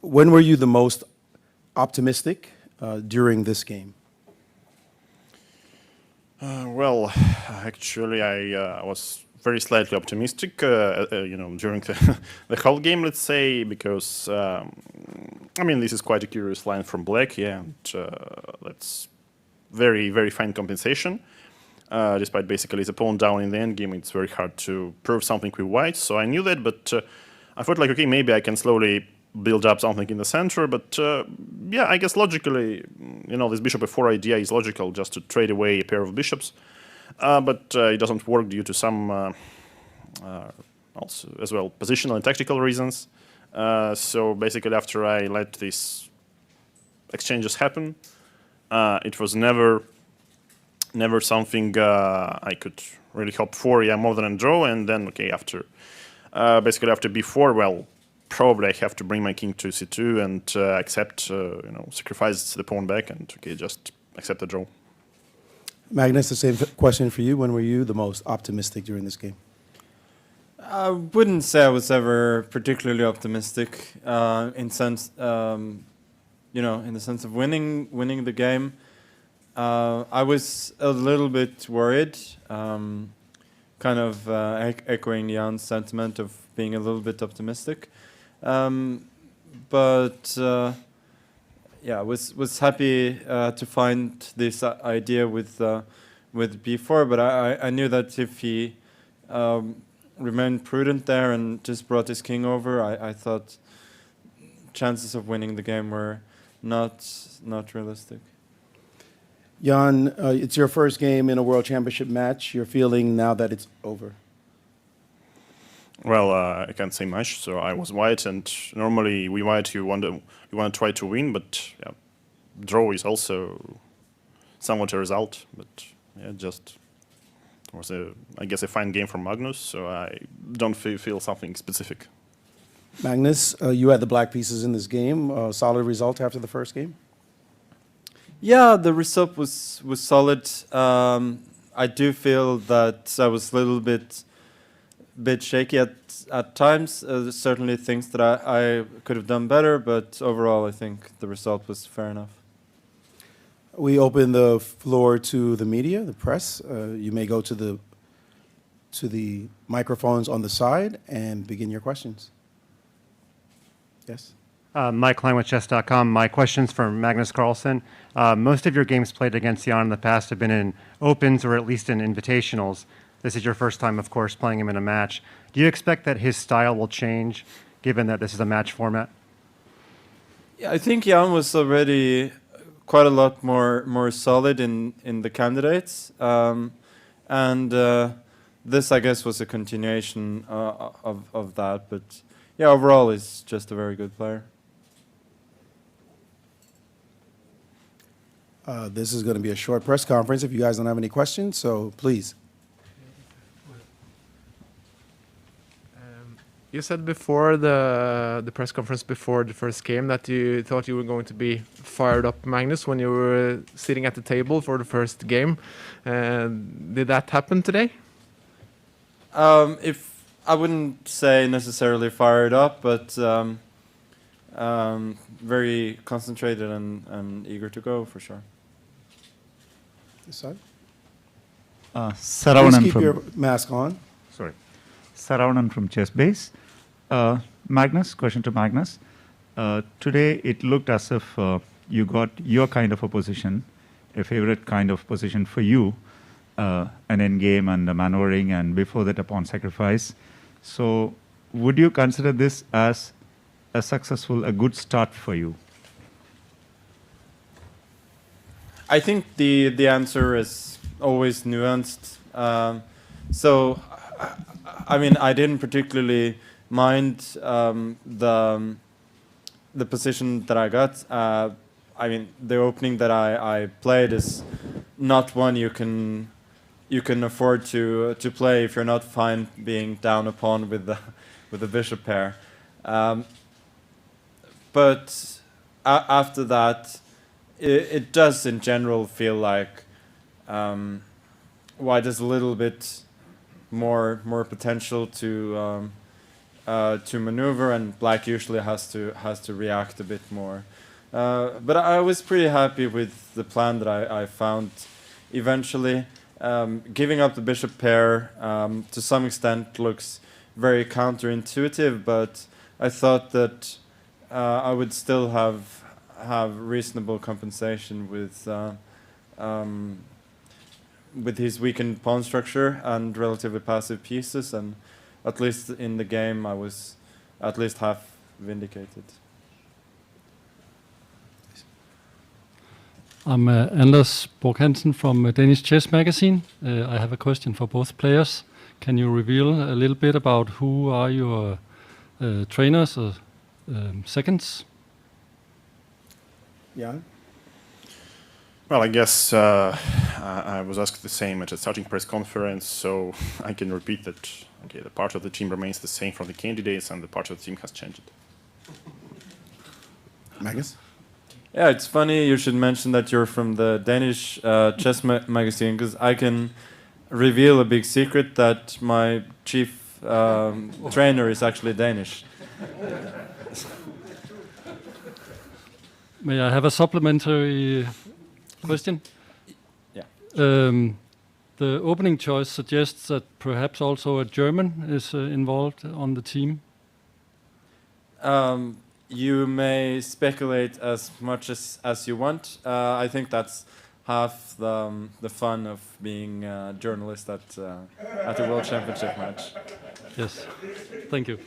When were you the most optimistic during this game? Well, actually, I was very slightly optimistic, during the whole game, let's say, because I mean, this is quite a curious line from Black, yeah, and that's very, very fine compensation. Despite basically the pawn down in the end game, it's very hard to prove something with white. So I knew that, but I thought like, okay, maybe I can slowly build up something in the center. But yeah, I guess logically, this bishop f4 idea is logical, just to trade away a pair of bishops. But it doesn't work due to some also as well positional and tactical reasons. So basically, after I let these exchanges happen, it was never something I could really hope for. Yeah, more than a draw, and then okay, after basically after b4, well, probably I have to bring my king to c2 and accept, sacrifice the pawn back, and okay, just accept the draw. Magnus, the same question for you. When were you the most optimistic during this game? I wouldn't say I was ever particularly optimistic in sense, in the sense of winning the game. I was a little bit worried, kind of echoing Jan's sentiment of being a little bit optimistic. But yeah, was happy to find this idea with b4. But I knew that if he remained prudent there and just brought his king over, I thought chances of winning the game were not realistic. Jan, it's your first game in a World Championship match. You're feeling now that it's over? Well, I can't say much. So I was white, and normally we white you want to try to win, but yeah, draw is also somewhat a result. But yeah, just was I guess a fine game from Magnus. So I don't feel something specific. Magnus, you had the black pieces in this game. Solid result after the first game? Yeah, the result was solid. I do feel that I was a little bit shaky at times. Certainly things that I could have done better, but overall I think the result was fair enough. We open the floor to the media, the press. You may go to the microphones on the side and begin your questions. Yes? Mike Klein with chess.com. My question's for Magnus Carlsen. Most of your games played against Jan in the past have been in opens or at least in invitationals. This is your first time, of course, playing him in a match. Do you expect that his style will change, given that this is a match format? Yeah, I think Jan was already quite a lot more solid in the candidates. And this, I guess, was a continuation of that. But yeah, overall, he's just a very good player. This is going to be a short press conference if you guys don't have any questions, so please. You said before the press conference before the first game that you thought you were going to be fired up, Magnus, when you were sitting at the table for the first game. Did that happen today? If I wouldn't say necessarily fired up, but very concentrated and eager to go for sure. This side. Saravanan Please keep from your mask on. Sorry, Saravanan from ChessBase. Magnus, question to Magnus. Today it looked as if you got your kind of a position, a favorite kind of position for you, an endgame and a maneuvering, and before that a pawn sacrifice. So would you consider this as a good start for you? I think the answer is always nuanced. So, I mean, I didn't particularly mind the position that I got. I mean, the opening that I played is not one you can afford to play if you're not fine being down a pawn with the bishop pair. But after that, it does in general feel like white has a little bit more potential to to maneuver, and black usually has to react a bit more. But I was pretty happy with the plan that I found eventually. Giving up the bishop pair to some extent looks very counterintuitive, but I thought that I would still have reasonable compensation with his weakened pawn structure and relatively passive pieces, and at least in the game I was at least half vindicated. I'm Anders Borg Hansen from Danish Chess Magazine. I have a question for both players. Can you reveal a little bit about who are your trainers or seconds? Jan? Well, I guess I was asked the same at a starting press conference, so I can repeat that. Okay, the part of the team remains the same from the candidates, and the part of the team has changed. Magnus? Yeah, it's funny you should mention that you're from the Danish chess magazine, because I can reveal a big secret that my chief trainer is actually Danish. May I have a supplementary question? Yeah. The opening choice suggests that perhaps also a German is involved on the team. You may speculate as much as you want. I think that's half the fun of being a journalist at a World Championship match. Yes. Thank you.